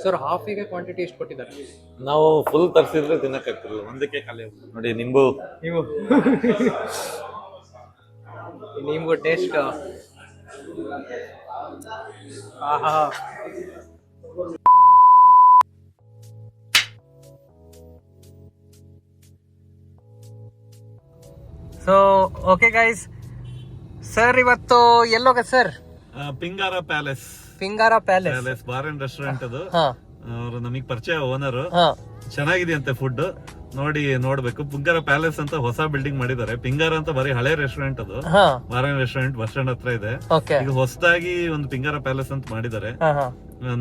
Sir ಹಾಫಿಗೆ quantity ಎಷ್ಟು ಕೊಟ್ಟಿದ್ದಾರೆ? ನಾವು ಫುಲ್ ತರಿಸಿದ್ರೆ ತಿನ್ನಕ್ಕಾಗ್ತಿರಲ್ಲ, ಒಂದಕ್ಕೆ ಖಾಲಿ ಆಗ್ಬಿಡುತ್ತೆ. ನೋಡಿ ನಿಂಬು ನೀವು ನಿಮ್ಗೂ ಟೇಸ್ಟ್ ಆಹಾ. ಸೊ ಓಕೆ ಗೈಸ್, ಸರ್ ಇವತ್ತು ಎಲ್ಲೋಗ sir? Pingara palace. Pingara palace bar and restaurant ಅದು. ಹಾ ಅವರು ನಮಗ್ ಪರಿಚಯ ಓನರ್. ಹಾ ಚೆನ್ನಾಗಿದೆ ಅಂತೆ ಫುಡ್, ನೋಡ್ಬೇಕು. ಪಿಂಗಾರ ಪ್ಯಾಲೇಸ್ ಅಂತ ಹೊಸ ಬಿಲ್ಡಿಂಗ್ ಮಾಡಿದ್ದಾರೆ. ಪಿಂಗಾರ ಅಂತ ಬರೀ ಹಳೆ ರೆಸ್ಟೋರೆಂಟ್ ಅದು. ಹಾ bar and restaurant bus stand ಹತ್ರ ಇದೆ. ಓಕೆ. ಈಗ ಹೊಸದಾಗಿ ಒಂದು ಪಿಂಗಾರ ಪ್ಯಾಲೇಸ್ ಅಂತ ಮಾಡಿದ್ದಾರೆ. ಹಾ ಹಾ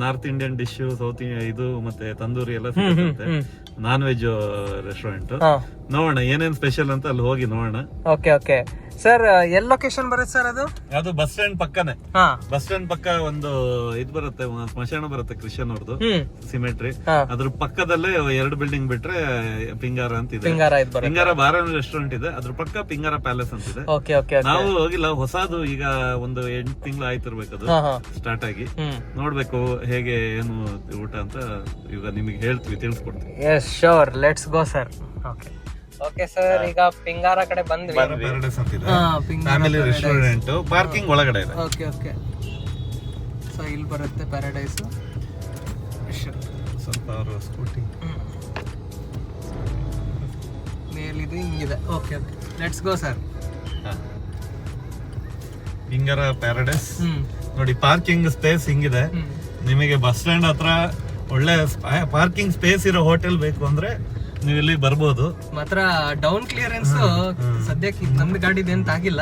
ನಾರ್ತ್ ಇಂಡಿಯನ್ ಡಿಶ್, ಸೌತ್ ಇದು ಮತ್ತೆ ತಂದೂರಿ ಎಲ್ಲ ಸಿಗುತ್ತೆ. Non veg restaurant. ಹಾ ನೋಡೋಣ ಏನೇನ್ ಸ್ಪೆಷಲ್ ಅಂತ ಅಲ್ಲಿ ಹೋಗಿ ನೋಡೋಣ. ಓಕೆ ಓಕೆ ಸರ್, ಎಲ್ಲಿ ಲೊಕೇಶನ್ ಬರುತ್ತೆ ಸರ್ ಅದು? ಅದು ಬಸ್ ಸ್ಟ್ಯಾಂಡ್ ಪಕ್ಕನೆ. ಹಾ ಬಸ್ ಸ್ಟ್ಯಾಂಡ್ ಪಕ್ಕ ಒಂದು ಇದು ಬರುತ್ತೆ, ಸ್ಮಶಾನ ಬರುತ್ತೆ ಕ್ರಿಶ್ಚಿಯನ್ ಅವ್ರದ್ದು, ಹ್ಮ್ ಸಿಮೆಟ್ರಿ. ಹಾ ಅದ್ರ ಪಕ್ಕದಲ್ಲೇ 2 ಬಿಲ್ಡಿಂಗ್ ಬಿಟ್ರೆ ಪಿಂಗಾರ ಅಂತ ಇದೆ. ಪಿಂಗಾರ ಇದು ಬರುತ್ತೆ. ಪಿಂಗಾರ ಬಾರ್ ಅಂಡ್ ರೆಸ್ಟೋರೆಂಟ್ ಇದೆ, ಅದ್ರ ಪಕ್ಕ ಪಿಂಗಾರ ಪ್ಯಾಲೇಸ್ ಅಂತ ಇದೆ. ಓಕೆ ಓಕೆ ನಾವು ಹೋಗಿಲ್ಲ, ಹೊಸದು ಈಗ ಒಂದು 8 ತಿಂಗಳು ಆಯ್ತಿರ್ಬೇಕು ಅದು ಹಾ ಹಾ ಸ್ಟಾರ್ಟ್ ಆಗಿ. ಹ್ಮ್ ನೋಡ್ಬೇಕು ಹೇಗೆ ಏನು ಊಟ ಅಂತ ಈಗ ನಿಮಗೆ ಹೇಳ್ತೀವಿ, ತಿಳಿಸ್ಕೊಡ್ತೀವಿ. Yes sure, let's go sir. Okay okay sir, ಈಗ ಪಿಂಗಾರ ಕಡೆ ಬಂದ್ವಿ. ಪ್ಯಾರಡೈಸ್ ಅಂತ ಇದೆ, ಹಾ, ಪಿಂಗಾರ ಫ್ಯಾಮಿಲಿ ರೆಸ್ಟೋರೆಂಟ್. ಪಾರ್ಕಿಂಗ್ ಒಳಗಡೆ ಇದೆ. Okay okay. ಸೊ ಇಲ್ಲಿ ಬರುತ್ತೆ ಪ್ಯಾರಡೈಸ್. ಸ್ವಲ್ಪ ಅವರು ಸ್ಕೂಟಿ ಮೇಲಿದು ಹಿಂಗಿದೆ. Okay okay, let's go sir. Pingara paradise hmm ನೋಡಿ. ಪಾರ್ಕಿಂಗ್ ಸ್ಪೇಸ್ ಹಿಂಗಿದೆ. ಹ್ಮ್ ನಿಮಗೆ ಬಸ್ ಸ್ಟ್ಯಾಂಡ್ ಹತ್ರ ಒಳ್ಳೆ ಪಾರ್ಕಿಂಗ್ ಸ್ಪೇಸ್ ಇರೋ ಹೋಟೆಲ್ ಬೇಕು ಅಂದ್ರೆ ನೀವು ಇಲ್ಲಿ ಬರ್ಬೋದು. ಮಾತ್ರ ಡೌನ್ ಕ್ಲಿಯರೆನ್ಸ್ ಸದ್ಯಕ್ಕೆ ನಮ್ದು ಗಾಡಿದೆ ಅಂತ ಆಗಿಲ್ಲ.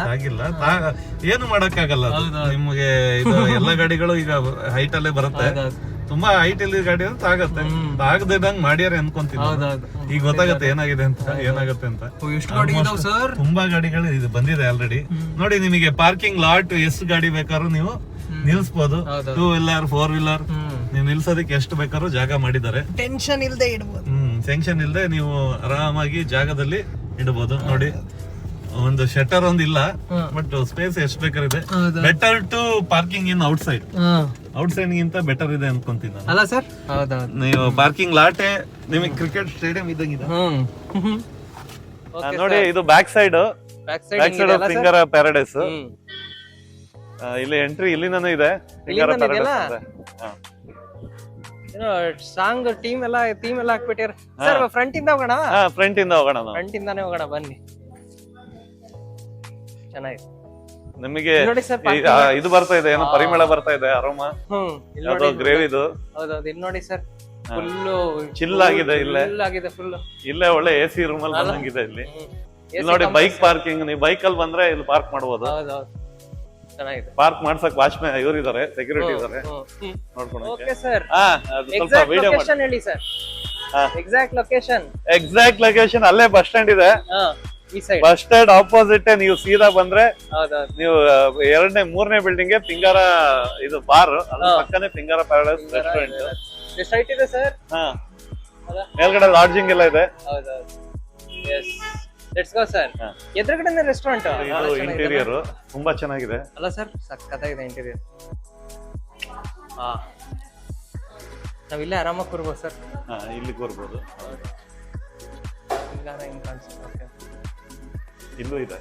ಏನು ಮಾಡಕ್ಕಾಗಲ್ಲ ಅದು. ಹೌದೌದು. ನಿಮ್ಗೆ ಇದು ಎಲ್ಲ ಗಾಡಿಗಳು ಈಗ ಹೈಟ್ ಅಲ್ಲೇ ಬರುತ್ತೆ. ಹೌದೌದು. ತುಂಬಾ ಹೈಟ್ ಇಲ್ಲಿ ಗಾಡಿ ಅಂತ ಆಗತ್ತೆ. ಆಗದಿದ್ದಂಗ್ ಮಾಡ್ಯಾರ ಅನ್ಕೊಂತೀನಿ. ಹೌದೌದು. ಈಗ ಗೊತ್ತಾಗತ್ತೆ ಏನಾಗಿದೆ ಅಂತ, ಏನಾಗುತ್ತೆ ಅಂತ. ಎಷ್ಟು ಗಾಡಿ ಇದಾವೆ ಸರ್? ತುಂಬಾ ಗಾಡಿಗಳು ಇದು ಬಂದಿದೆ ಆಲ್ರೆಡಿ. ನೋಡಿ ನಿಮಗೆ ಪಾರ್ಕಿಂಗ್ ಲಾಟ್ ಎಷ್ಟು ಗಾಡಿ ಬೇಕಾದ್ರೂ ನೀವು ನಿಲ್ಸ್ಬೋದು. ಹೌದೌದು. 2 ವೀಲರ್ 4 ವೀಲರ್ ನೀವು ನಿಲ್ಸೋದಕ್ಕೆ ಎಷ್ಟು ಬೇಕಾದ್ರೂ ಜಾಗ ಮಾಡಿದ್ದಾರೆ. ಟೆನ್ಷನ್ ಇಲ್ಲದೆ ಇಡ್ಬೋದು. ಸೆಂಕ್ಷನ್ ಇಲ್ಲದೆ ನೀವು ಆರಾಮಾಗಿ ಜಾಗದಲ್ಲಿ ಇಡಬಹುದು. ನೋಡಿ ಒಂದು ಶಟರ್ ಒಂದಿಲ್ಲ, ಬಟ್ ಸ್ಪೇಸ್ ಎಷ್ಟು ಬೇಕಾರಿದೆ. Better to parking in outside. Outside ಗಿಂತ ಬೆಟರ್ ಇದೆ ಅನ್ಕೊಂತೀನಿ ನಾನು. ಅಲ್ಲ ಸರ್? ಹೌದೌದು. ನೀವು ಪಾರ್ಕಿಂಗ್ ಲಾಟೆ ನಿಮಗೆ ಕ್ರಿಕೆಟ್ ಸ್ಟೇಡಿಯಂ ಇದ್ದಂಗಿದೆ. ನೋಡಿ ಇದು ಬ್ಯಾಕ್ ಸೈಡ್ ಪಿಂಗಾರ ಪ್ಯಾರಡೈಸ್. ಇಲ್ಲಿ ಎಂಟ್ರಿ ಇಲ್ಲಿಂದಾನು ಇದೆ. ಪಿಂಗಾರ ಪ್ಯಾರಡೈಸ್ ಸಾಂಗ್ ಟೀಮ್ ಎಲ್ಲ ಹಾಕ್ಬಿಟ್ಟಿರ ಸರ್. ಫ್ರಂಟ್ ಇಂದ ಹೋಗೋಣ? ಫ್ರಂಟ್ ಇಂದ ಹೋಗೋಣ ನಾವು. ಫ್ರಂಟ್ ಇಂದಾನೇ ಹೋಗೋಣ ಬನ್ನಿ. ಚೆನ್ನಾಗಿದೆ. ನಿಮಗೆ ನೋಡಿ ಸರ್, ಇದು ಬರ್ತಾ ಇದೆ, ಏನೋ ಪರಿಮಳ ಬರ್ತಾ ಇದೆ, ಅರೋಮ. ಯಾವ್ದೋ ಗ್ರೇವಿದು. ಹೌದೌದು. ಇಲ್ಲಿ ನೋಡಿ ಸರ್, ಫುಲ್ ಚಿಲ್ ಆಗಿದೆ. ಫುಲ್ ಇಲ್ಲೇ ಒಳ್ಳೆ ಎಸಿ ರೂಮ್ ಅಲ್ಲಿ ಬಂದಂಗಿದೆ. ಇಲ್ಲಿ ನೋಡಿ ಬೈಕ್ ಪಾರ್ಕಿಂಗ್. ನೀವು ಬೈಕ್ ಅಲ್ಲಿ ಬಂದ್ರೆ ಇಲ್ಲಿ ಪಾರ್ಕ್ ಮಾಡಬಹುದು. ಹೌದೌದು, ಚೆನ್ನಾಗಿದೆ. ಪಾರ್ಕ್ ಮಾಡ್ಸಕ್ ವಾಚ್ಮ್ಯಾನ್ ಇವರು ಇದಾರೆ, ಸೆಕ್ಯೂರಿಟಿ ಇದಾರೆ ನೋಡ್ಕೊಂಡು. ಓಕೆ ಸರ್, ಸ್ವಲ್ಪ ವಿಡಿಯೋ ಲೊಕೇಶನ್ ಹೇಳಿ ಸರ್. ಎಕ್ಸಾಕ್ಟ್ ಲೊಕೇಶನ್ ಅಲ್ಲೇ ಬಸ್ ಸ್ಟ್ಯಾಂಡ್ ಇದೆ. ಈ ಸೈಡ್ ಬಸ್ ಸ್ಟ್ಯಾಂಡ್ ಆಪೋಸಿಟ್ ನೀವು ಸೀದಾ ಬಂದ್ರೆ ಹೌದೌದು, ನೀವು 2ನೇ 3ನೇ ಬಿಲ್ಡಿಂಗ್ ಗೆ ಪಿಂಗಾರ ಇದು ಬಾರ್, ಅದ್ರ ಪಕ್ಕನೆ ಪಿಂಗಾರ ಪ್ಯಾರಡೈಸ್ ರೆಸ್ಟೋರೆಂಟ್. ಎಷ್ಟು ಹೈಟ್ ಇದೆ ಸರ್? ಮೇಲ್ಗಡೆ ಲಾಡ್ಜಿಂಗ್ ಎಲ್ಲ ಇದೆ. ಹೌದೌದು. Yes, let's go sir. ಎದುರುಗಡೆ ರೆಸ್ಟೋರೆಂಟ್. ಇದು ಇಂಟೀರಿಯರ್ ತುಂಬಾ ಚೆನ್ನಾಗಿದೆ. ಅಲ್ಲ ಸರ್, ಸಕ್ಕತ್ತಾಗಿದೆ ಇಂಟೀರಿಯರ್. ನಾವ್ ಇಲ್ಲೇ ಆರಾಮಾಗಿ ಕೂರ್ಬೋದು ಸರ್. ಇಲ್ಲಿ ಕೂರ್ಬೋದು. ಇಲ್ಲ ಹಿಂಗ್ ಕಾಣಿಸುತ್ತೆ. ಓಕೆ, ಇಲ್ಲೂ ಇದೆ.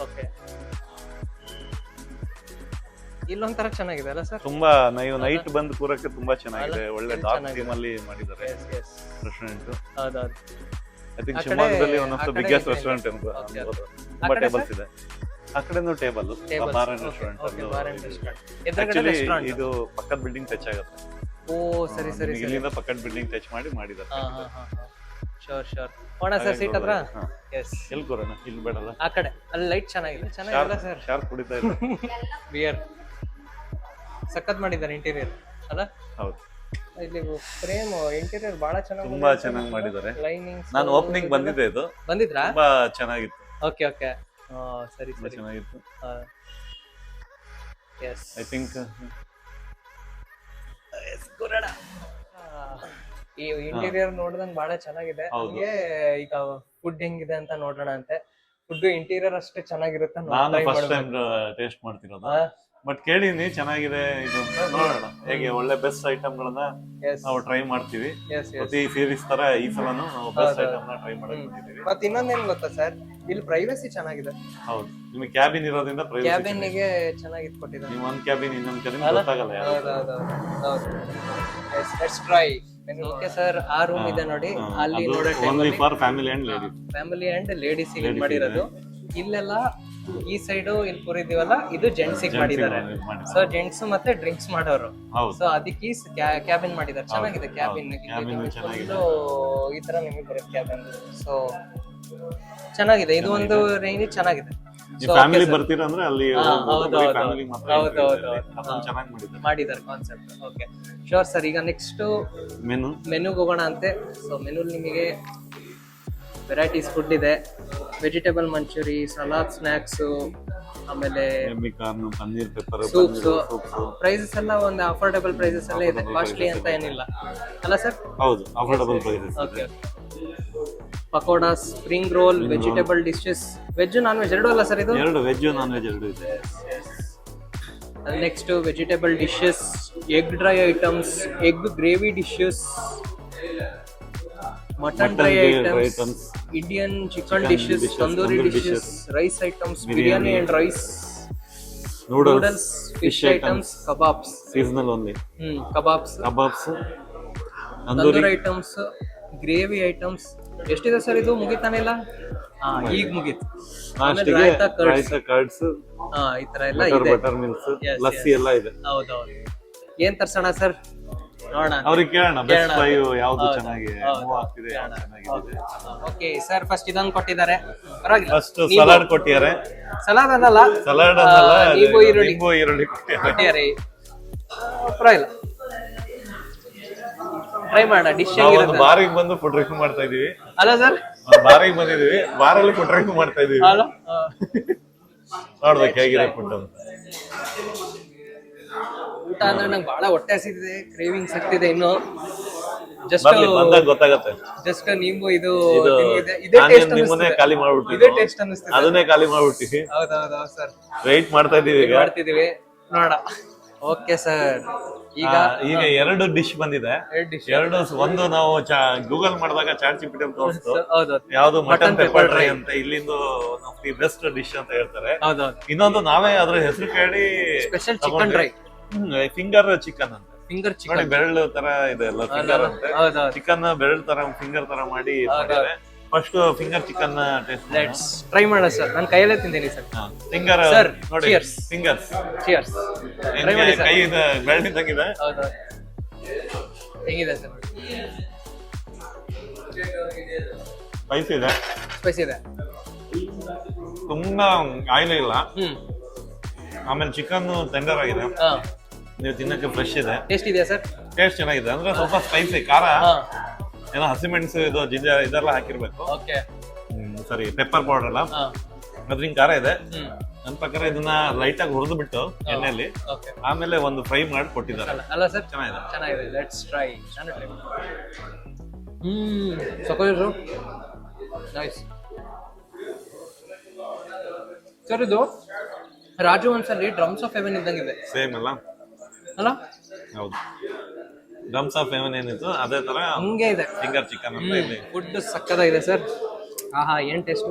ಓಕೆ, ಇಲ್ಲೊಂಥರ ಚೆನ್ನಾಗಿದೆ ಅಲ್ಲ ಸರ್? ತುಂಬಾ ನೀವು ನೈಟ್ ಬಂದು ಕೂರಕ್ಕೆ ತುಂಬಾ ಚೆನ್ನಾಗಿದೆ. ಒಳ್ಳೆ ಡಾರ್ಕ್ ಥೀಮ್ ಅಲ್ಲಿ ಮಾಡಿದ್ದಾರೆ ರೆಸ್ಟೋರೆಂಟ್. ಹೌದೌದು. ಐ ಥಿಂಕ್ ಶಿವಮೊಗ್ಗದಲ್ಲಿ one of the biggest restaurant ಅನ್ಬೋದು. ತುಂಬಾ ಟೇಬಲ್ಸ್ ಇದೆ. ಆ ಕಡೆನೂ ಟೇಬಲ್, ಬಾರ್ ಅಂಡ್ ರೆಸ್ಟೋರೆಂಟ್. ಇದು ಪಕ್ಕದ ಬಿಲ್ಡಿಂಗ್ ಟಚ್ ಆಗುತ್ತೆ. ಓ ಸರಿ ಸರಿ. ಇಲ್ಲಿಂದ ಪಕ್ಕದ ಬಿಲ್ಡಿಂಗ್ ಟಚ್ ಮಾಡಿದ್ದಾರೆ. Sure sure. ಹೋಣ ಸರ್ ಸೀಟ್ ಹತ್ರ. ಎಸ್. ಎಲ್ಲಿ ಕೂರೋಣ? ಇಲ್ಲಿ ಬೇಡಲ್ಲ, ಆ ಕಡೆ. ಅಲ್ಲಿ ಲೈಟ್ ಚೆನ್ನಾಗಿದೆ. ಚೆನ್ನಾಗಿಲ್ಲ ಸರ್? ಶಾರ್ಪ್ ಕುಡಿತಾ ಇದೆ. ಬಿಯರ್ ಸಕ್ಕತ್ ಮಾಡಿದ್ದಾರೆ ಇಂಟೀರಿಯರ್ ಅಲ್ಲ? ಹೌದು. ಇಲ್ಲಿ ಫ್ರೇಮ್ ಇಂಟೀರಿಯರ್ ಬಹಳ ಚೆನ್ನಾಗಿ, ತುಂಬಾ ಚೆನ್ನಾಗಿ ಮಾಡಿದ್ದಾರೆ. ಲೈನಿಂಗ್ಸ್. ನಾನು ಓಪನಿಂಗ್ ಬಂದಿದ್ದೆ, ಇದು ಬಂದಿದ್ರಾ? ತುಂಬಾ ಚೆನ್ನಾಗಿತ್ತು. ಓಕೆ ಓಕೆ, ಸರಿ ಸರಿ, ಚೆನ್ನಾಗಿತ್ತು. ಎಸ್, ಐ ಥಿಂಕ್ ಕೂರೋಣ. ಈ ಇಂಟೀರಿಯರ್ ನೋಡಿದಂಗೆ ಬಹಳ ಚೆನ್ನಾಗಿದೆ. ಹಂಗೆ ಈಗ ಫುಡ್ ಹೆಂಗಿದೆ ಅಂತ ನೋಡೋಣ ಅಂತೆ. ಫುಡ್ ಇಂಟೀರಿಯರ್ ಅಷ್ಟೇ ಚೆನ್ನಾಗಿರುತ್ತೆ. ನಾನು ಫಸ್ಟ್ ಟೈಮ್ ಟೇಸ್ಟ್ ಮಾಡ್ತಿರೋದು. ಬಟ್ ಕೇಳಿನಿ ಚೆನ್ನಾಗಿದೆ ಇದು ಅಂತ, ನೋಡೋಣ ಹೇಗೆ ಒಳ್ಳೆ ಬೆಸ್ಟ್ ಐಟಮ್ಗಳನ್ನ Yes. ನಾವು ಟ್ರೈ ಮಾಡ್ತೀವಿ. Yes, yes. ಪ್ರತಿ ಸೀರೀಸ್ ತರ ಈ ಸಲನು ನಾವು ಬೆಸ್ಟ್ ಐಟಮ್ ನ ಟ್ರೈ ಮಾಡಿದ್ದೀವಿ. ಮತ್ತೆ ಇನ್ನೊಂದೇನ್ ಗೊತ್ತಾ ಸರ್, ಇಲ್ಲಿ ಪ್ರೈವಸಿ ಚೆನ್ನಾಗಿದೆ. ಹೌದು, ನಿಮಗೆ ಕ್ಯಾಬಿನ್ ಇರೋದ್ರಿಂದ ಕ್ಯಾಬಿನ್ ಗೆ ಚೆನ್ನಾಗಿ ಕೊಟ್ಟಿದ್ದಾರೆ. ನೀವು ಒಂದ್ ಕ್ಯಾಬಿನ್ ಇನ್ನೊಂದ್ ಕ್ಯಾಬಿನ್ ಗೊತ್ತಾಗಲ್ಲ ಯಾರು. Let's try. ಓಕೆ ಸರ್, ಆ ರೂಮ್ ಇದೆ ನೋಡಿ, ಅಲ್ಲಿ ನೋಡೋ only for family and ladies. Family and ladies ಗೆ ಮಾಡಿರೋದು. ಇಲ್ಲೆಲ್ಲ ಈ ಸೈಡ್ ಇಲ್ಲಿ ಕೂರಿದೀವಲ್ಲ, ಇದು ಜೆಂಟ್ಸ್ ಗೆ ಮಾಡಿದ್ದಾರೆ. ಸೊ ಜೆಂಟ್ಸ್ ಮತ್ತೆ ಡ್ರಿಂಕ್ಸ್ ಮಾಡೋರು. ಸೊ ಅದಕ್ಕೆ ಕ್ಯಾಬಿನ್ ಮಾಡಿದ್ದಾರೆ. ಚೆನ್ನಾಗಿದೆ ಕ್ಯಾಬಿನ್. ಈ ತರ ನಿಮಗೆ ಬರುತ್ತೆ ಕ್ಯಾಬಿನ್. ಸೊ ಚೆನ್ನಾಗಿದೆ, ಇದು ಒಂದು ರೇಂಜ್ ಚೆನ್ನಾಗಿದೆ. ಫ್ಯಾಮಿಲಿ ಬರ್ತೀರಾ ಅಂದ್ರೆ ಅಲ್ಲಿ ಮಾಡಿದ್ದಾರೆ ಕಾನ್ಸೆಪ್ಟ್. Okay sure sir. ಈಗ ನೆಕ್ಸ್ಟ್ ಮೆನುಗೆ ಹೋಗೋಣ ಅಂತೆ. ಸೊ ಮೆನು ನಿಮಗೆ ವೆರೈಟೀಸ್ ಫುಡ್ ಇದೆ. ವೆಜಿಟೇಬಲ್ ಮಂಚೂರಿ, ಸಲಾದ್, ಸ್ನಾಕ್ಸ್, ಆಮೇಲೆ ಪನ್ನೀರ್ ಪೆಪ್ಪರ್ ಸೂಪ್ಸ್. ಪ್ರೈಸಸ್ ಎಲ್ಲ ಒಂದು ಅಫೋರ್ಡಬಲ್ ಪ್ರೈಸಸ್ ಎಲ್ಲ ಇದೆ, ಕಾಸ್ಟ್ಲಿ ಅಂತ ಏನಿಲ್ಲ ಅಲ್ಲ ಸರ್? ಹೌದು, affordable prices. Okay. Pakoda, spring roll, vegetable dishes, veg non veg ಎರಡು ಅಲ್ಲ ಸರ್ ಇದು? ಎರಡು, ವೆಜ್ ನಾನ್ ವೆಜ್ ಎರಡು ಇದೆ. Next vegetable dishes, egg dry items, egg gravy dishes, mutton dry items, Indian chicken dishes, tandoori dishes, rice items, biryani and rice, noodles, fish items, kebabs seasonal only. Kebabs, tandoori items, gravy items. ಎಷ್ಟಿದೆ sir ಇದು? ಮುಗಿತಾನೆ ಇಲ್ಲ? ಈಗ ಮುಗೀತು. Curds, ಈ ತರ ಎಲ್ಲ ಇದೆ. ಬಟರ್ ಮಿಲ್ಕ್, ಲಸ್ಸಿ ಎಲ್ಲ ಇದೆ. ಹೌದೌದು. ಏನ್ ತರ್ಸೋಣ ಸರ್? ನೋಡೋಣ, ಅವ್ರಿಗೆ ಕೇಳೋಣ ಬೆಸ್ಟ್ ಫೈವ್ ಯಾವುದು ಚೆನ್ನಾಗಿ ಮೂವ್ ಆಗ್ತಿದೆ, ಯಾವುದು ಚೆನ್ನಾಗಿದೆ. ಓಕೆ ಸರ್, ಫಸ್ಟ್ ಇದನ್ನ ಕೊಟ್ಟಿದ್ದಾರೆ, ಪರವಾಗಿಲ್ಲ. ಫಸ್ಟ್ ಸಲಾಡ್ ಕೊಟ್ಟಿದ್ದಾರೆ. ಸಲಾಡ್ ಅನ್ನಲ್ಲ, ಸಲಾಡ್ ಅನ್ನಲ್ಲ, ನಿಂಬು ಈರುಳ್ಳಿ ಕೊಟ್ಟಿದ್ದಾರೆ. ಪರವಾಗಿಲ್ಲ, ಟ್ರೈ ಮಾಡೋಣ. ಡಿಶ್ ಒಂದು ಬಾರಿಗೆ ಬಂದು ಫುಡ್ ರಿವ್ಯೂ ಮಾಡ್ತಾ ಇದೀವಿ ಅಲ್ಲ ಸರ್? ಬಾರಿಗೆ ಬಂದಿದೀವಿ, ಬಾರಲ್ಲಿ ಫುಡ್ ರಿವ್ಯೂ ಮಾಡ್ತಾ ಇದೀವಿ. ನೋಡ್ಬೇಕು ಹೇಗಿದೆ ಫುಡ್ ಅಂತ. ಊಟ ಅಂದ್ರೆ ನಂಗೆ ಬಹಳ ಹೊಟ್ಟೆ ಹಸಿದಿದೆ, ಕ್ರೇವಿಂಗ್ಸ್ ಆಗ್ತಿದೆ. ಇನ್ನು ಜಸ್ಟ್ ಗೊತ್ತಾಗತ್ತೆ. ಜಸ್ಟ್ ನಿಂಬು ಇದು ಇದೇ ಟೇಸ್ಟ್ ನಿಮ್ಮನ್ನೇ ಖಾಲಿ ಮಾಡ್ಬಿಟ್ಟು, ಇದೇ ಟೇಸ್ಟ್ ಅನ್ನಿಸ್ತಿದೆ. ಅದನ್ನೇ ಖಾಲಿ ಮಾಡ್ಬಿಟ್ಟು. ಹೌದೌದು ಸರ್, ವೆಯ್ಟ್ ಮಾಡ್ತಾ ಇದೀವಿ, ಮಾಡ್ತಿದೀವಿ ನೋಡ. ಓಕೆ ಸರ್, ಈಗ ಎರಡು ಡಿಶ್ ಬಂದಿದೆ. ಎರಡು, ಒಂದು ನಾವು ಗೂಗಲ್ ಮಾಡಿದಾಗ ಚಾಟ್ ಜಿಪಿಟಿ ತೋರಿಸ್ತು, ಯಾವ್ದು ಮಟನ್ ಪೆಪ್ಪರ್ ಡ್ರೈ ಅಂತ, ಇಲ್ಲಿಂದ ದಿ ಬೆಸ್ಟ್ ಡಿಶ್ ಅಂತ ಹೇಳ್ತಾರೆ. ಇನ್ನೊಂದು ನಾವೇ ಅದ್ರ ಹೆಸರು ಕೇಳಿ special chicken dry, finger chicken ಅಂತ. ಫಿಂಗರ್ ಚಿಕನ್ ಬೆರಳು ತರ ಇದೆ ಅಲ್ಲ, ಫಿಂಗರ್ ಅಂತೆ. ಚಿಕನ್ ಬೆರಳು ತರ, ಫಿಂಗರ್ ತರ ಮಾಡಿ. First finger chicken let's try ಮಾಡೋಣ ಸರ್. ನಾನು ಕೈಯಲ್ಲೇ ತಿಂತೀನಿ ಸರ್. ಫಿಂಗರ್ ಸರ್, ನೋಡಿ, ಫಿಂಗರ್ಸ್. ಚಿಯರ್ಸ್. ಟ್ರೈ ಮಾಡಿ ಸರ್. ಕೈ ಇದೆ, ಬೆರಳಿದಂಗಿದೆ. ಹೌದು, ಹೇಗಿದೆ ಸರ್? ಸ್ಪೈಸಿ ಇದೆ. ಸ್ಪೈಸಿ ಇದೆ, ತುಂಬಾ ಆಯಿಲ್ ಇಲ್ಲ. ಆಮೇಲೆ ಚಿಕನ್ ಟೆಂಡರ್ ಆಗಿದೆ, ನೀವು ತಿನ್ನಕ್ಕೆ ಫ್ರೆಶ್ ಇದೆ. ಟೇಸ್ಟ್ ಇದೆಯಾ ಸರ್? ಟೇಸ್ಟ್ ಚೆನ್ನಾಗಿದೆ, ಅಂದ್ರೆ ಸ್ವಲ್ಪ ಸ್ಪೈಸಿ, ಖಾರ ಏನೋ ಹಸಿಮೆಣಸು ಇದು ಜಿಂಜರ್ ಇದೆಲ್ಲ ಹಾಕಿರ್ಬೇಕು. ಓಕೆ, ಸರಿ, ಪೆಪ್ಪರ್ ಪೌಡರ್ ಎಲ್ಲ ಅದ್ರಿಂದ ಖಾರ ಇದೆ. ನನ್ನ ಪ್ರಕಾರ ಇದನ್ನ ಲೈಟ್ ಆಗಿ ಹುರಿದು ಬಿಟ್ಟು ಎಣ್ಣೆಯಲ್ಲಿ ಆಮೇಲೆ ಒಂದು ಫ್ರೈ ಮಾಡಿ ಕೊಟ್ಟಿದ್ದಾರೆ ಅಲ್ಲ ಸರ್? ಚೆನ್ನಾಗಿದೆ. Let's try. ನಾನು ಟ್ರೈ ಸಕೋರು ನೈಸ್ ಸರ್. ಇದು ರಾಜವಂಶಲ್ಲಿ ಡ್ರಮ್ಸ್ ಆಫ್ ಹೆವೆನ್ ಇದ್ದಂಗಿದೆ. ಸೇಮ್ ಅಲ್ಲ? ಹೌದು, ಡ್ರಮ್ಸ್ ಆಫ್ ಹೆವೆನ್ ಏನಿತ್ತು ಅದೇ ತರ ಹಂಗೆ ಇದೆ. ಫಿಂಗರ್ ಚಿಕನ್ ಅಂತ ಇದೆ. ಫುಡ್ ಸಕ್ಕತ್ತಾಗಿದೆ ಸರ್. ಆಹಾ, ಏನ್ ಟೇಸ್ಟ್.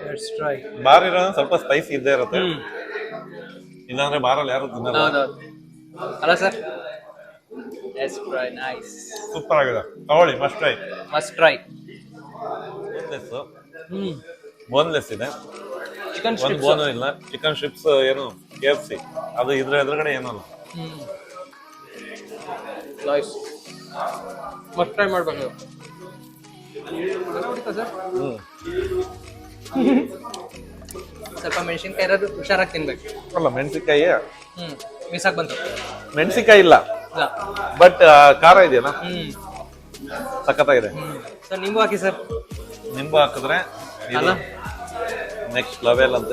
Let's try. ಬಾರ್ ಇರೋ ಸ್ವಲ್ಪ ಸ್ಪೈಸಿ ಇದ್ದೇ ಇರುತ್ತೆ, ಇಲ್ಲಾಂದ್ರೆ ಬಾರಲ್ಲಿ ಯಾರು ತಿನ್ನಲ್ಲ. ಅಲ್ಲ sir? Let's try. Nice, super ಆಗಿದೆ, ತಗೊಳ್ಳಿ, must try. Must try. Boneless ಇದೆ, ಚಿಕನ್ ಒಂದು ಬೋನು ಇಲ್ಲ. ಚಿಕನ್ ಸ್ಟ್ರಿಪ್ಸ್ ಏನು KFC ಅದು ಇದ್ರ ಎದುರುಗಡೆ ಏನಲ್ಲ. ನೈಸ್, ಮಸ್ಟ್ ಟ್ರೈ ಮಾಡ್ಬೇಕು ಸರ್. ಸ್ವಲ್ಪ ಮೆಣಸಿನ್ಕಾಯಿ ಇರೋದು ಹುಷಾರಾಗಿ ತಿನ್ಬೇಕು. ಅಲ್ಲ, ಮೆಣಸಿನ್ಕಾಯಿ ಮಿಸಾಕ್ ಬಂತು. ಮೆಣಸಿನ್ಕಾಯಿ ಇಲ್ಲ, ಬಟ್ ಖಾರ ಇದೆಯಲ್ಲ, ಸಖತ್ತಾಗಿದೆ. ಸರ್ ನಿಂಬು ಹಾಕಿ ಸರ್. ನಿಂಬು ಹಾಕಿದ್ರೆ ನೆಕ್ಸ್ಟ್ ಲೆವೆಲ್ ಅಂತ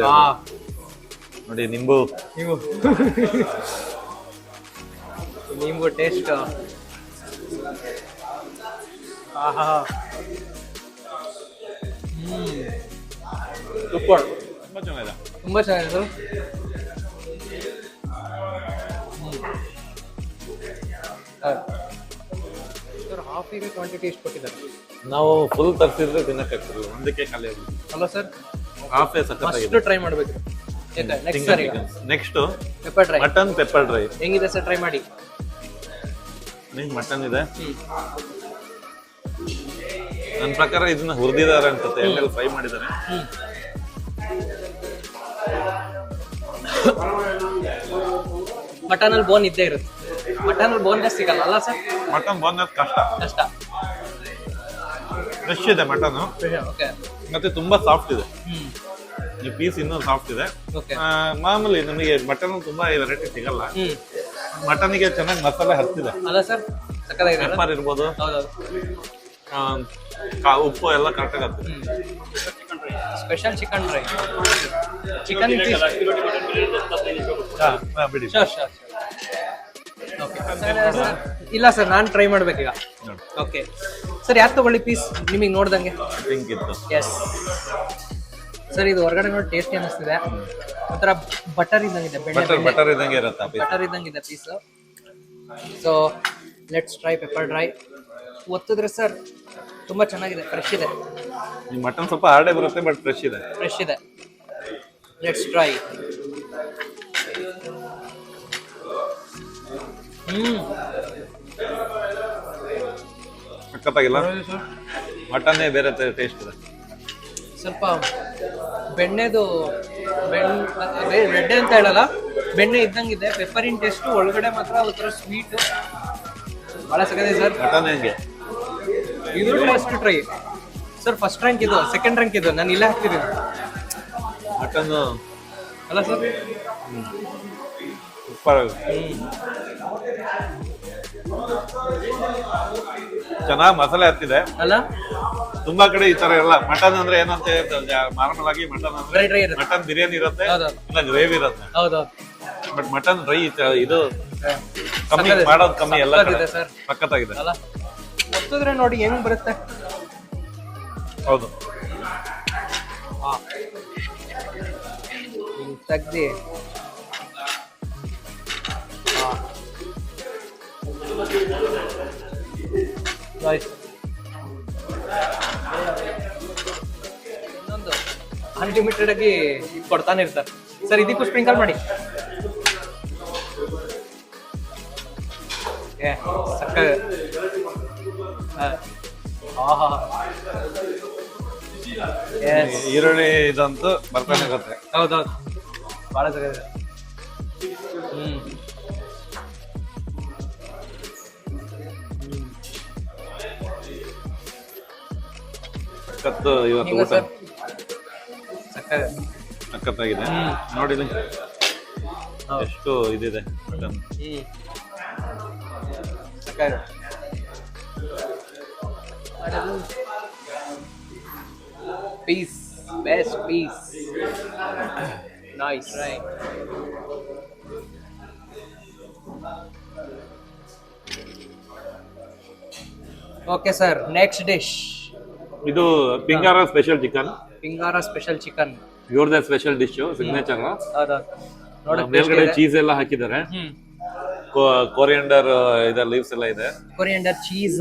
ನೋಡಿ. ನಿಂಬು ನಿಂಬು ಟೇಸ್ಟ್, ಆಹಾ, ಸೂಪರ್. ತುಂಬಾ ಚೆನ್ನಾಗಿದೆ. ತುಂಬಾ ಚೆನ್ನಾಗಿದೆ ಸರ್. ಸರ್ ಹಾಫಿಗೆ ಕ್ವಾಂಟಿಟಿ ಎಷ್ಟು ಕೊಟ್ಟಿದ್ದಾರೆ? ನಾವು ಫುಲ್ ತರಿಸಿದ್ರೆ ತಿನ್ನಕ್ಕೆ ಆಗ್ತಿಲ್ಲ, ಒಂದಕ್ಕೆ ಖಾಲಿ ಆಗುತ್ತೆ. ಅಲ್ಲ ಸರ್, ಹಾಫೇ ಸಖತ್ತಾಗಿದೆ. ಅಷ್ಟು ಟ್ರೈ ಮಾಡಬೇಕು. ನೆಕ್ಸ್ಟ್ ಸರ್ ಈಗ next pepper dry. Mutton pepper dry ಹೆಂಗಿದೆ ಸರ್? ಟ್ರೈ ಮಾಡಿ. ಮಟನ್ ಇದೆ, ನನ್ನ ಪ್ರಕಾರ ಇದನ್ನ ಹುರಿದಿದ್ದಾರೆ ಅನ್ಸುತ್ತೆ, ಎಣ್ಣೆಲಿ ಫ್ರೈ ಮಾಡಿದ್ದಾರೆ. ಮಟನ್ ಅಲ್ಲಿ ಬೋನ್ ಇದ್ದೇ ಇರುತ್ತೆ. ಮಟನ್ ಅಲ್ಲಿ ಬೋನ್ ಸಿಗಲ್ಲ ಅಲ್ಲ ಸರ್? ಮಟನ್ ಬೋನಸ್ ಕಷ್ಟ. ಫ್ರೆಶ್ ಇದೆ ಮಟನ್, ಓಕೆ. ಮತ್ತೆ ತುಂಬಾ ಸಾಫ್ಟ್ ಇದೆ. ಈ ಪೀಸ್ ಇನ್ನೂ ಸಾಫ್ಟ್ ಇದೆ. ಮಾಮೂಲಿ ನಮಗೆ ಮಟನ್ ತುಂಬಾ ವೆರೈಟಿ ಸಿಗಲ್ಲ. ಮಟನ್ಗೆ ಚೆನ್ನಾಗಿ ಮಸಾಲೆ ಹತ್ತಿದೆ ಅಲ್ಲ ಸರ್? ಸಕ್ಕತ್ತಾಗಿದೆ. ಪೆಪ್ಪರ್ ಇರ್ಬೋದು, ಉಪ್ಪು ಎಲ್ಲ ಕರೆಕ್ಟಾಗಿ ಹತ್ತಿದೆ. Special chicken dry. ಚಿಕನ್ ಬಿಡಿ. ಇಲ್ಲ ಸರ್, ನಾನು ಟ್ರೈ ಮಾಡ್ಬೇಕೀಗ. ಓಕೆ ಸರ್, ಯಾಕೆ ತಗೊಳ್ಳಿ ಪೀಸ್ ನಿಮಗೆ ನೋಡ್ದಂಗೆ? ಪಿಂಕ್ ಇತ್ತು. ಎಸ್ ಸರ್, ಇದು ಹೊರಗಡೆ ನೋಡಿ ಟೇಸ್ಟಿ ಅನ್ನಿಸ್ತಿದೆ. ಒಂಥರ ಬಟರ್ ಇದ್ದಂಗಿದೆ, ಬಟರ್ ಇದ್ದಂಗೆ ಇರುತ್ತೆ. ಬಟರ್ ಇದ್ದಂಗಿದೆ piece. So let's try pepper dry. ಒತ್ತಿದ್ರೆ ಸರ್ ತುಂಬಾ ಚೆನ್ನಾಗಿದೆ, ಫ್ರೆಶ್ ಇದೆ. ಈ ಮಟನ್ ಸ್ವಲ್ಪ ಹಾರ್ಡೇ ಬರುತ್ತೆ, ಬಟ್ ಫ್ರೆಶ್ ಇದೆ. Let's try. ಸಖತ್ತಾಗಿಲ್ಲ? ಮಟನ್ನೇ ಬೇರೆ ಟೇಸ್ಟ್ ಇದೆ. ಸ್ವಲ್ಪ ಬೆಣ್ಣೆದು ಬೆಣ್ಣೆ ಅಂತ ಹೇಳಲ್ಲ, ಬೆಣ್ಣೆ ಇದ್ದಂಗಿದೆ. ಪೆಪ್ಪರಿನ್ ಟೇಸ್ಟ್, ಒಳಗಡೆ ಮಾತ್ರ ಒಂಥರ ಸ್ವೀಟ್, ಬಹಳ ಸಕ್ಕತ್ತಿದೆ ಸರ್. ಮಟನ್ ಹೆಂಗೆ? ಇದು first try sir. First rank ಇದು, ಸೆಕೆಂಡ್ ರ್ಯಾಂಕ್ ಇದು. ನಾನು ಇಲ್ಲೇ ಹಾಕ್ತಿದ್ದೀನಿ ಮಟನ್ ಅಲ್ಲ ಸರ್? ಸೂಪರ್, ಚೆನ್ನಾಗಿ ಮಸಾಲೆ ಹತ್ತಿದೆ ಅಲ್ಲ? ತುಂಬಾ ಕಡೆ ಈ ತರ ಎಲ್ಲ ಮಟನ್ ಅಂದ್ರೆ ಏನಂತ ನಾರ್ಮಲ್ ಆಗಿ ಮಟನ್ ಅಂದ್ರೆ ಡ್ರೈ ಇರುತ್ತೆ, ಮಟನ್ ಬಿರಿಯಾನಿ ಇರುತ್ತೆ, ಇಲ್ಲ ಗ್ರೇವಿ ಇರುತ್ತೆ. ಬಟ್ ಮಟನ್ ಡ್ರೈ ಇದು ಕಮ್ಮಿ ಮಾಡೋದು ಕಮ್ಮಿ, ಎಲ್ಲ ಕಡೆ ಸಖತ್ತಾಗಿದೆ ಅಲ್ಲ? ಒತ್ತಿದ್ರೆ ನೋಡಿ ಹೆಂಗ್ ಬರುತ್ತೆ. ಹೌದು, ತೆಗ್ದಿ ಇನ್ನೊಂದು ಅನ್ಲಿಮಿಟೆಡ್ ಆಗಿ ಕೊಡ್ತಾನೆ ಇರ್ತಾರೆ ಸರ್. ಇದಕ್ಕೂ ಸ್ಪ್ರಿಂಕಲ್ ಮಾಡಿ. ಸಕ್ಕ ಈರುಳ್ಳಿ ಇದಂತೂ ಬರ್ತಾನೆ ಇರುತ್ತೆ. ಹೌದೌದು, ಬಹಳ ಸಕ್ಕ. ಸಖತ್ತು ಇವತ್ತು ಊಟ, ಸಖತ್ತಾಗಿದೆ. ನೋಡಿ ಎಷ್ಟು ಇದಿದೆ mutton. Piece, best piece. Nice right. Okay sir, next dish. ಇದು Pingara special chicken. Pingara special chicken ಇವ್ರದೇ ಸ್ಪೆಷಲ್ ಡಿಶ್, ಸಿಗ್ನೇಚರ್. ಮೇಲ್ಗಡೆ ಚೀಸ್ ಎಲ್ಲ ಹಾಕಿದ್ದಾರೆ, ಕೊರಿಯಂಡರ್ ಇದೆ, ಲೀವ್ಸ್ ಎಲ್ಲ ಇದೆ, ಕೊರಿಯಂಡರ್ ಚೀಸ್,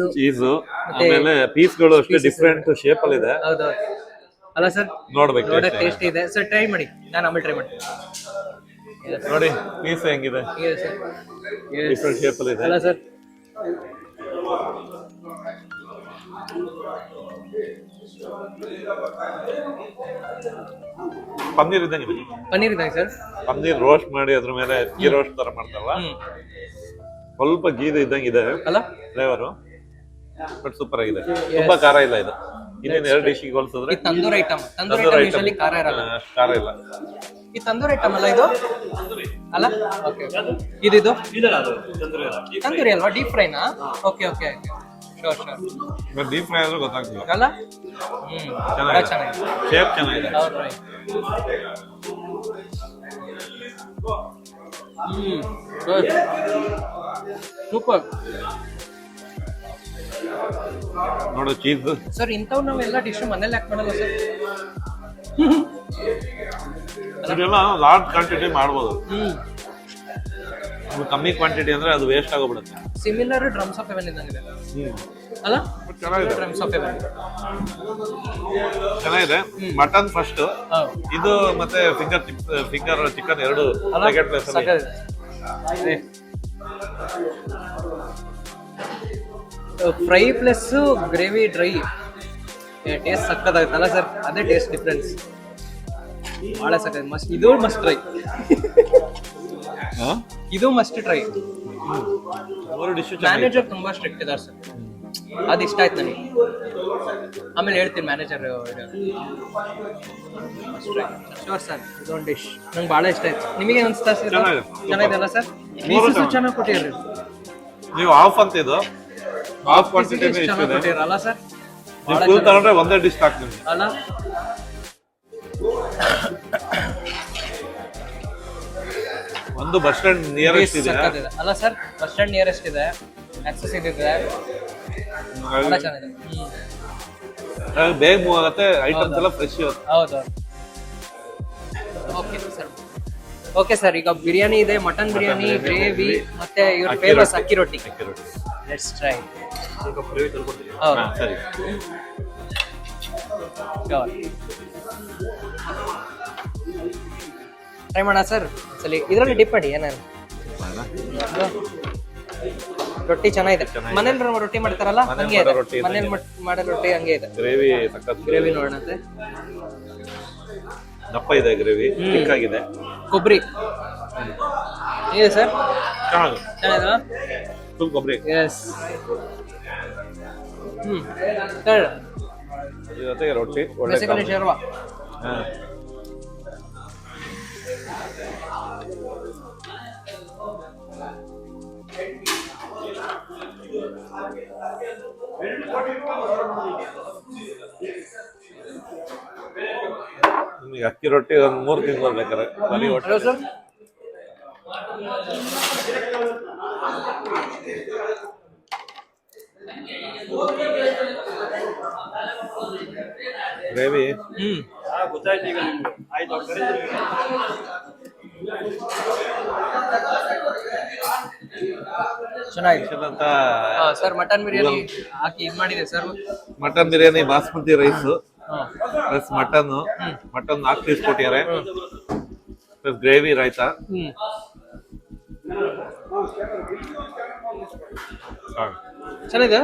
ಆಮೇಲೆ ಪೀಸ್ಗಳು ಅಷ್ಟೇ ಡಿಫ್ರೆಂಟ್ ಶೇಪ್ ಅಲ್ಲಿ ಇದೆ. ಹೌದೌದು ಅಲ್ಲ ಸರ್? ನೋಡ್ಬೇಕು, ಟೇಸ್ಟ್ ಇದೆ ಸರ್. ಟ್ರೈ ಮಾಡಿ, ನಾನು ಆಮೇಲೆ ಟ್ರೈ ಮಾಡ್ತೀನಿ. ನೋಡಿ ಪೀಸ್ ಹೆಂಗಿದೆ, ಡಿಫ್ರೆಂಟ್ ಶೇಪ್ ಅಲ್ಲಿ ಇದೆ ಅಲ್ಲ ಸರ್? ಪನ್ನೀರ್ ಇದ್ದಂಗೆ. ಪನ್ನೀರ್ ಇದ್ದಂಗೆ ಸರ್. ಪನ್ನೀರ್ ರೋಸ್ಟ್ ಮಾಡಿ ಅದ್ರ ಮೇಲೆ ಗೀ ರೋಸ್ಟ್ ತರ ಮಾಡ್ತಾರಲ್ಲ, ಸ್ವಲ್ಪ ಗೀದು ಇದ್ದಂಗೆ ಇದೆ ಅಲ್ಲ ಫ್ಲೇವರು. ಬಟ್ ಸೂಪರ್ ಆಗಿದೆ, ತುಂಬಾ ಖಾರ ಇಲ್ಲ ಇದು. ಇನ್ನೇನು ಎರಡು ಡಿಶ್ಗೆ ಹೋಲಿಸಿದ್ರೆ ತಂದೂರಿ ಐಟಮ್. ತಂದೂರಿ ಐಟಮ್ ಖಾರ ಇರಲ್ಲ, ಖಾರ ಇಲ್ಲ. ಈ ತಂದೂರಿ ಐಟಮ್ ಅಲ್ಲ ಇದು ಅಲ್ಲ? ಓಕೆ, ಇದು ತಂದೂರಿ ಅಲ್ವಾ? ಡೀಪ್ ಫ್ರೈನಾ? Okay okay, sure sure. Deep fry ಆದ್ರೂ ಗೊತ್ತಾಗ್ತಿಲ್ಲ ಅಲ್ಲ? ಚೆನ್ನಾಗಿದೆ, ಶೇಪ್ ಚೆನ್ನಾಗಿದೆ. ಸೂಪರ್. ನೋಡು ಚೀಸ್ ಸರ್, ಇಂಥವು ನಾವೆಲ್ಲ ಡಿಶ್ ಮನೇಲಿ ಯಾಕೆ ಮಾಡಲ್ಲ ಸರ್? ಇದೆಲ್ಲ ಲಾರ್ಜ್ ಕ್ವಾಂಟಿಟಿ ಮಾಡ್ಬೋದು. ಹ್ಮ್ ಕಮ್ಮಿ ಕ್ವಾಂಟಿಟಿ ಅಂದ್ರೆ ಅದು ವೇಸ್ಟ್ ಆಗೋಗ್ಬಿಡುತ್ತೆ. ಸಿಮಿಲರ್ ಡ್ರಮ್ಸ್ ಆಫ್ ಹೆವೆನ್ ಇದ್ದಂಗಿದೆ ಅಲ್ಲ? ಚೆನ್ನಾಗಿದೆ, ಡ್ರಮ್ಸ್ ಆಫ್ ಹೆವೆನ್ ಚೆನ್ನಾಗಿದೆ. ಮಟನ್ ಫಸ್ಟ್, ಇದು ಮತ್ತೆ ಫಿಂಗರ್ ಚಿಕನ್ ಎರಡು ಸೆಕೆಂಡ್ ಪ್ಲೇಸ್ ಅಲ್ಲಿ. Fry plus gravy dry taste ಸಕ್ಕತ್ತಾಗುತ್ತಲ್ಲ ಸರ್? ಅದೇ ಟೇಸ್ಟ್ ಡಿಫ್ರೆನ್ಸ್, ಭಾಳ ಸಕ್ಕ ಮಸ್ಟ್. ಇದು ಮಸ್ಟ್ ಟ್ರೈ, ಇದು ಮಸ್ಟ್ ಟ್ರೈ. ಮ್ಯಾನೇಜರ್ ತುಂಬಾ ಸ್ಟ್ರಿಕ್ಟ್ ಇದಾರೆ ಸರ್, ಅದು ಇಷ್ಟ ಆಯ್ತು ನನಗೆ. ಆಮೇಲೆ ಹೇಳ್ತೀನಿ ಮ್ಯಾನೇಜರ್. ಶೋರ್ ಸರ್, ಇದೊಂದು ಡಿಶ್ ನಂಗೆ ಭಾಳ ಇಷ್ಟ ಆಯ್ತು. ನಿಮಗೆ ಅನಿಸ್ತಾ ಸರ್? ಚೆನ್ನಾಗಿದೆ ಅಲ್ಲ ಸರ್? ಪೀಸಸ್ ಚೆನ್ನಾಗಿ ಕೊಟ್ಟಿರ್ರಿ ನೀವು. ಆಫ್ ಅಂತ ಇದು ಆಫ್ ಕ್ವಾಂಟಿಟಿ ಕೊಟ್ಟಿರಲ್ಲ ಸರ್? ಫುಲ್ ತಗೊಂಡ್ರೆ ಒಂದೇ ಡಿಶ್ ಹಾಕ್ತೀನಿ ಅಲ್ಲ? ಒಂದು ಬಸ್ ಸ್ಟ್ಯಾಂಡ್ ನಿಯರೆಸ್ಟ್ ಇದೆ ಅಲ್ಲ ಸರ್? ಬಸ್ ಸ್ಟ್ಯಾಂಡ್ ನಿಯರೆಸ್ಟ್ ಇದೆ, ಆಕ್ಸೆಸ್ ಇದೆ, ಭಾಳ ಚೆನ್ನಾಗಿದೆ. ಬೇಗ ಮೂವ್ ಆಗುತ್ತೆ, ಐಟಮ್ಸ್ ಎಲ್ಲ ಫ್ರೆಶ್ ಇರುತ್ತೆ. ಹೌದು. Okay sir, okay sir. ಈಗ ಬಿರಿಯಾನಿ ಇದೆ, ಮಟನ್ ಬಿರಿಯಾನಿ, ಗ್ರೇವಿ, ಮತ್ತೆ ಇವ್ರ ಫೇಮಸ್ ಅಕ್ಕಿ ರೊಟ್ಟಿ. Let's try. ಸರಿ, ಟ್ರೈ ಮಾಡೋಣ ಸರ್ ಸರಿ. ಇದರಲ್ಲಿ ಡಿಪ್ ಮಾಡಿ ಏನಾದ್ರು. ರೊಟ್ಟಿ ಚೆನ್ನಾಗಿದೆ. ಮನೇಲಿ ರೊಟ್ಟಿ ಮಾಡ್ತಾರಲ್ಲ ಹಂಗೆ ಇದೆ, ಮನೇಲಿ ಮಾಡೋ ರೊಟ್ಟಿ ಹಂಗೆ ಇದೆ. ಗ್ರೇವಿ ಸಕ್ಕತ್ ಗ್ರೇವಿ ನೋಡೋಣಂತೆ. ದಪ್ಪ ಇದೆ ಗ್ರೇವಿ, ಥಿಕ್ ಆಗಿದೆ. ಕೊಬ್ಬರಿ ಇದೆ ಸರ್, ಚೆನ್ನಾಗಿದೆ. ಫುಲ್ ಕೊಬ್ಬರಿ. ಎಸ್. ಸರ್ ಜೊತೆಗೆ ರೊಟ್ಟಿ ಒಳ್ಳೆ ಬೇಸಿಕಲಿ ಶೇರ್ವಾ. ನಿಮಗೆ ಅಕ್ಕಿ ರೊಟ್ಟಿ ಒಂದು 3 ತಿಂಗಳು ಬೇಕಾರೆ ಬರೀ ಹೊಟ್ಟೆ. ಸರ್ ಗ್ರೇವಿ ಗೊತ್ತಾಯ್ತು ಈಗ ನಿಮ್ಗೆ. ಆಯ್ತು ಚೆನ್ನಾಗಿದೆ ಅಂತ. ಸರ್ ಮಟನ್ ಬಿರಿಯಾನಿ ಹಾಕಿ ಇದು ಮಾಡಿದೆ sir. Mutton biryani basmati rice plus mutton 4 piece ಕೊಟ್ಟಿದ್ದಾರೆ, ಪ್ಲಸ್ ಗ್ರೇವಿ ರಾಯ್ತಾ. ಚೆನ್ನಾಗಿದೆ,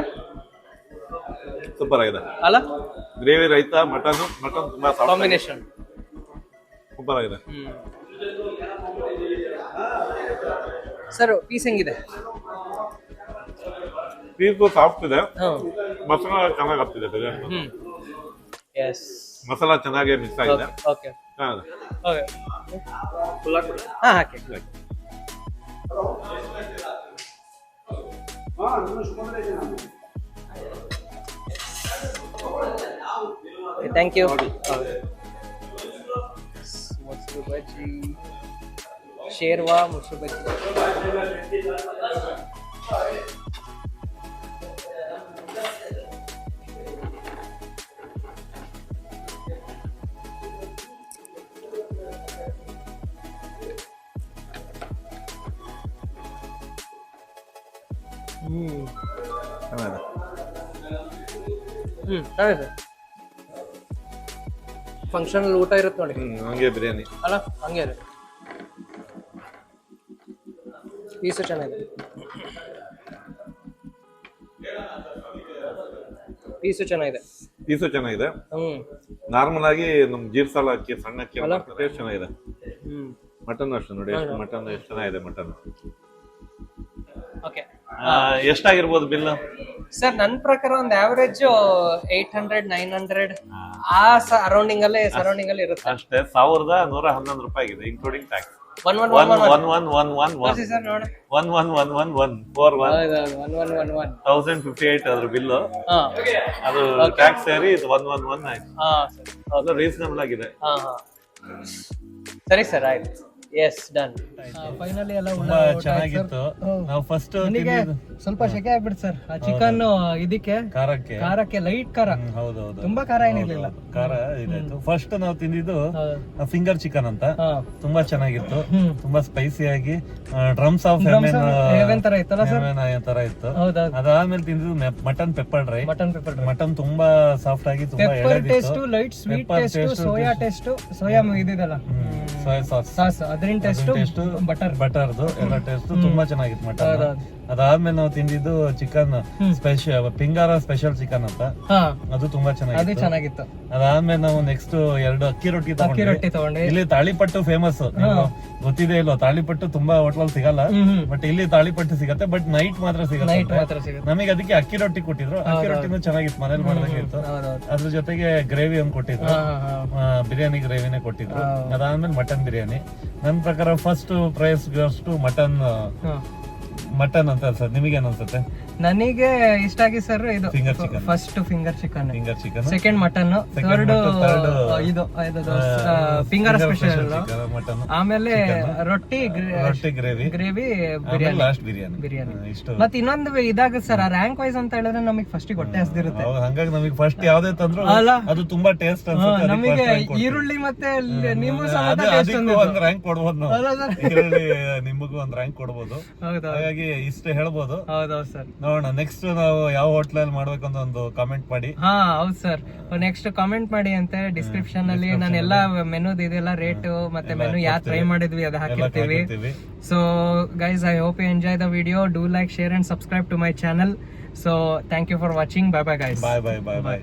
ಸೂಪರ್ ಆಗಿದೆ ಅಲ್ಲ? ಗ್ರೇವಿ ರೈತಾ, ಮಟನ್ ತುಂಬಾ ಕಾಂಬಿನೇಷನ್ ಸೂಪರ್ ಆಗಿದೆ. ಸರ್ ಪೀಸ್ ಹೆಂಗಿದೆ? ಪೀಸು ಸಾಫ್ಟ್ ಇದೆ, ಮಸಾಲ ಚೆನ್ನಾಗಿ ಆಗ್ತಿದೆ. ಎಸ್, ಮಸಾಲ ಚೆನ್ನಾಗಿ ಮಿಕ್ಸ್ ಆಗಿದೆ. ಓಕೆ ಚೆನ್ನಾಗಿದೆ. ಓಕೆ, ಹಾಂ ಹಾಕಿ. Thank you. ಮೊಸರು ಬಜ್ಜಿ, ಶೇರ್ವಾ ಮೊಸರು ಬಜ್ಜಿ. ಚೆನ್ನಾಗಿದೆ. ಫಂಕ್ಷನ್ ಊಟ ಇರುತ್ತೆ ನೋಡಿ, ಹಂಗೆ ಬಿರಿಯಾನಿ ಅಲ್ಲ? ಹಂಗೆ ಇದೆ. ಪೀಸು ಚೆನ್ನಾಗಿದೆ, ಪೀಸು ಚೆನ್ನಾಗಿದೆ. ನಾರ್ಮಲ್ ಆಗಿ ನಮ್ ಜೀರ್ಸಾಲ ಅಕ್ಕಿ, ಸಣ್ಣ ಅಕ್ಕಿ ಟೇಸ್ಟ್ ಚೆನ್ನಾಗಿದೆ. ಮಟನ್ ಅಷ್ಟು ನೋಡಿ, ಮಟನ್ ಎಷ್ಟು ಚೆನ್ನಾಗಿದೆ. ಮಟನ್ ಓಕೆ, ಎಷ್ಟಾಗಿರ್ಬೋದು ಬಿಲ್ ಸರ್? ನನ್ನ ಪ್ರಕಾರ ಒಂದು ಆವರೇಜ್ 800-900 ಆ ಅರೌಂಡಿಂಗ್ ಅಲ್ಲಿ ಇರುತ್ತೆ ಅಷ್ಟೇ. 1111 ರೂಪಾಯಿ ಆಗಿದೆ ಇನ್ಕ್ಲೂಡಿಂಗ್ ಟ್ಯಾಕ್ಸ್. 1058 ಅದ್ರ ಬಿಲ್ಲು, ಅದು ಟ್ಯಾಕ್ಸ್ ಸೇರಿ ಇದು 111 ಆಯ್ತು. ಅದು ರೀಸನಬಲ್ ಆಗಿದೆ. ಸರಿ ಸರ್, ಆಯ್ತು. S done. ಫೈನಲಿ ಎಲ್ಲ ತುಂಬಾ ಚೆನ್ನಾಗಿತ್ತು. ನಾವು ಫಸ್ಟ್ ನನಗೆ ಸ್ವಲ್ಪ ಶೆಕೆ ಆಗ್ಬಿಡ್ತು ಸರ್ ಆ ಚಿಕನ್ ಇದಕ್ಕೆ ಖಾರಕ್ಕೆ ಲೈಟ್ ಖಾರ. ಹೌದೌದು, ತುಂಬಾ ಖಾರ ಏನಿರ್ಲಿಲ್ಲ. ಖಾರ ಇದಾಯ್ತು. ಫಸ್ಟ್ ನಾವು ತಿಂದಿದ್ದು ಫಿಂಗರ್ ಚಿಕನ್ ಅಂತ, ತುಂಬಾ ಚೆನ್ನಾಗಿತ್ತು. ತುಂಬಾ ಸ್ಪೈಸಿ ಆಗಿ ಡ್ರಮ್ಸ್ ಆಫ್ ಹೆವೆನ್ ತರ ಇತ್ತಲ್ಲ ಸರ್, ತರ ಇತ್ತು. ಹೌದೌದು. ಅದಾದ್ಮೇಲೆ ತಿಂದಿದ್ದು ಮಟನ್ ಪೆಪ್ಪರ್ ಡ್ರೈ. ಮಟನ್ ತುಂಬಾ ಸಾಫ್ಟ್ ಆಗಿ ತುಂಬಾ taste, light sweet taste, soya taste, soya ಇದಲ್ಲ ಸೋಯಾ ಸಾಸ್, ಅದರಿಂದ ಟೇಸ್ಟ್, ಬಟರ್ದು ಎಲ್ಲ ಟೇಸ್ಟ್ ತುಂಬಾ ಚೆನ್ನಾಗಿತ್ತು ಮಟನ್. ಅದಾದ್ಮೇಲೆ ನಾವು ತಿಂದಿದ್ದು ಚಿಕನ್ ಸ್ಪೆಷಲ್ ಪಿಂಗಾರ ಸ್ಪೆಷಲ್ ಚಿಕನ್ ಅಂತ, ಅದು ತುಂಬಾ ಚೆನ್ನಾಗಿತ್ತು. ಅದಾದ್ಮೇಲೆ ನಾವು ನೆಕ್ಸ್ಟ್ 2 ಅಕ್ಕಿ ರೊಟ್ಟಿ ತಗೊಂಡ್ವಿ. ಇಲ್ಲಿ ತಾಳಿಪಟ್ಟು ಫೇಮಸ್, ಗೊತ್ತಿದೆ ಇಲ್ವಾ? ತಾಳಿಪಟ್ಟು ತುಂಬಾ ಹೋಟ್ಲಲ್ಲಿ ಸಿಗಲ್ಲ, ಬಟ್ ಇಲ್ಲಿ ತಾಳಿಪಟ್ಟು ಸಿಗತ್ತೆ, ಬಟ್ ನೈಟ್ ಮಾತ್ರ ಸಿಗತ್ತೆ. ನಮಗೆ ಅದಕ್ಕೆ ಅಕ್ಕಿ ರೊಟ್ಟಿ ಕೊಟ್ಟಿದ್ರು. ಅಕ್ಕಿ ರೊಟ್ಟಿನೂ ಚೆನ್ನಾಗಿತ್ತು, ಮನೇಲಿ ಮಾಡ್ದಂಗೆ ಇತ್ತು. ಅದ್ರ ಜೊತೆಗೆ ಗ್ರೇವಿ ಒಂದು ಕೊಟ್ಟಿದ್ರು, ಬಿರಿಯಾನಿ ಗ್ರೇವಿನೇ ಕೊಟ್ಟಿದ್ರು. ಅದಾದ್ಮೇಲೆ ಮಟನ್ ಬಿರಿಯಾನಿ. ನನ್ನ ಪ್ರಕಾರ ಫಸ್ಟ್ ಪ್ರೈಸ್ ಮಟನ್ ಅಂತ ಅನ್ಸುತ್ತೆ. ನಿಮಗೇನು ಅನ್ಸುತ್ತೆ? ನನಗೆ ಇಷ್ಟ ಆಗಿ ಸರ್ ಇದು finger chicken. First finger chicken, second mutton, third ಇದು ಫಿಂಗರ್ ಸ್ಪೆಷಲ್, ಆಮೇಲೆ ರೊಟ್ಟಿ ಗ್ರೇವಿ, ಬಿರಿಯಾನಿ, ಲಾಸ್ಟ್ ಬಿರಿಯಾನಿ. ಮತ್ತೆ ಇನ್ನೊಂದು ಇದಾಗುತ್ತೆ ಸರ್, ರ್ಯಾಂಕ್ ವೈಸ್ ಅಂತ ಹೇಳಿದ್ರೆ ನಮಗೆ ಫಸ್ಟ್ ಹೊಟ್ಟೆ ಹಸ್ದಿರುತ್ತೆ. ಹಂಗಾಗಿ ನಮಗೆ ಫಸ್ಟ್ ಯಾವ್ದೇ ತಂದ್ರು ಅದು ತುಂಬಾ ಟೇಸ್ಟ್ ಅನ್ಸುತ್ತೆ. ನಮಗೆ ಈರುಳ್ಳಿ ಮತ್ತೆ ನಿಂಬು ಒಂದ್ ರ್ಯಾಂಕ್ ಕೊಡ್ಬೋದು ನಾವು. ಈರುಳ್ಳಿ ನಿಂಬುಗೂ ಒಂದ್ ರ್ಯಾಂಕ್ ಕೊಡ್ಬೋದು. ಹಾಗಾಗಿ ಇಷ್ಟ ಹೇಳ್ಬೋದು. ಹೌದೌದು ಸರ್. ನೋಡೋಣ ನೆಕ್ಸ್ಟ್ ನಾವು ಯಾವ ಹೋಟ್ಲಲ್ಲಿ ಮಾಡ್ಬೇಕು ಅಂತ ಒಂದು ಕಾಮೆಂಟ್ ಮಾಡಿ. ಹೌದು ಸರ್, ನೆಕ್ಸ್ಟ್ ಕಾಮೆಂಟ್ ಮಾಡಿ ಅಂತೆ ಡಿಸ್ಕ್ರಿಪ್ಷನ್ ಅಲ್ಲಿ ನಾನು ಎಲ್ಲಾ ಮೆನುದ್ ಇದೆಲ್ಲ ರೇಟ್ ಮತ್ತೆ ಮೆನು ಯಾರು ಟ್ರೈ ಮಾಡಿದ್ವಿ ಅದು ಹಾಕಿರ್ತೀವಿ. So guys, I hope you enjoy the video. Do like, share and subscribe to my channel. So thank you for watching. Bye bye guys. Bye.